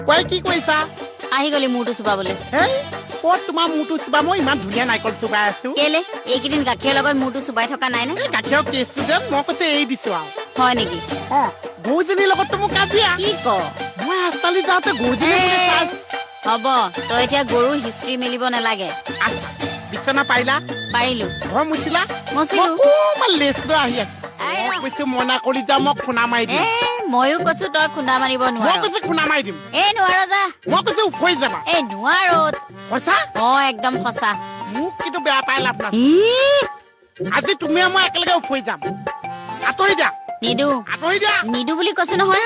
কই কি কৈছা আহি গলি মূৰটো চুবাবলৈ হেই ক'ত তোমাৰ মূৰটো চুবা মই ইমান ধুনীয়া নাৰিকল চুবাই আছো কেলে এইকেইদিন গাখীৰৰ লগত মূৰটো চুবাই থকা নাই নে এই গাখীৰৰ কেছটো যে মই কৈছে এৰি দিছো আৰু হয় নেকি গৰুজনীৰ লগততো মোক কাজিয়া কি ক মই ৰাস্তালৈ যাওঁতে গৰুজনী হ'ব তই এতিয়া গৰুৰ হিষ্ট্ৰী মেলিব নালাগে বিচনা পাৰিলা পাৰিলো ঘৰ মুচিলা মুচিলো অকমান লেচ লৈ আহি আছো কৈছো মনা কৰি যাওঁ মই খুন্দা মাৰি দিম ময়ো কৈছো তই খুন্দা মাৰিব নোৱাৰ মই কৈছো খুন্দা মাৰি দিম নোৱাৰ যা মই কৈছো উফৰি যাবা নোৱাৰ সঁচা একদম সঁচা মোক কিন্তু বেয়া পাই লাভ নাই আজি তুমি মই একেলগে উফৰি যাম আঁতৰি দিয়া নিদো বুলি কৈছো নহয়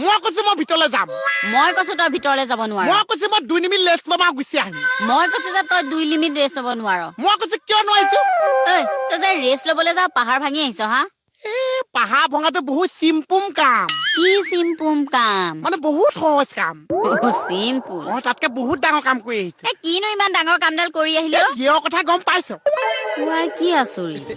মই কৈছো মই ভিতৰলৈ যাম মই কৈছো তই ভিতৰলৈ যাব নোৱাৰ মই কৈছো মই 2 নিমিট লেছ ল'ম আৰু গুচি আহিম মই কৈছো যে তই 2 লিমিট ৰেষ্ট ল'ব নোৱাৰ মই কৈছো কিয় নোৱাৰিছো তই যে ৰেষ্ট ল'বলৈ যা পাহাৰ ভাঙি আহিছ হা পাহাৰ ভঙাটো বহুত চিম্পুল কাম কি চিম্পুল কাম মানে বহুত সহজ কাম চিম্পুল তাতকে বহুত ডাঙৰ কাম কৰি আহিছে কিনো ইমান ডাঙৰ কামডাল কৰি আহিলি কিয় কথা গম পাইছ কি আচৰিত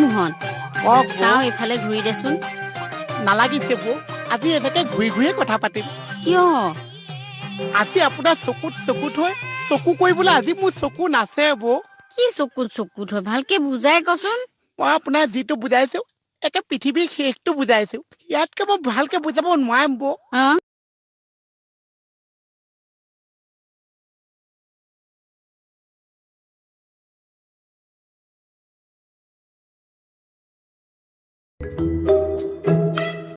মোহন চাওঁ এইফালে ঘূৰি দেচোন নালাগিছে বৌ আজি এনেকে ঘূৰি ঘূৰিয়ে কথা পাতিম কিয় আজি আপোনাৰ চকুত হৈ চকু কৰিবলৈ আজি মোৰ চকু নাচে বৌ কি চকুত হয় ভালকে বুজাই কচোন মই আপোনাৰ যিটো বুজাইছো একে পৃথিৱীৰ শেষটো বুজাইছো ইয়াতকে মই ভালকে বুজাব নোৱাৰিম বৌ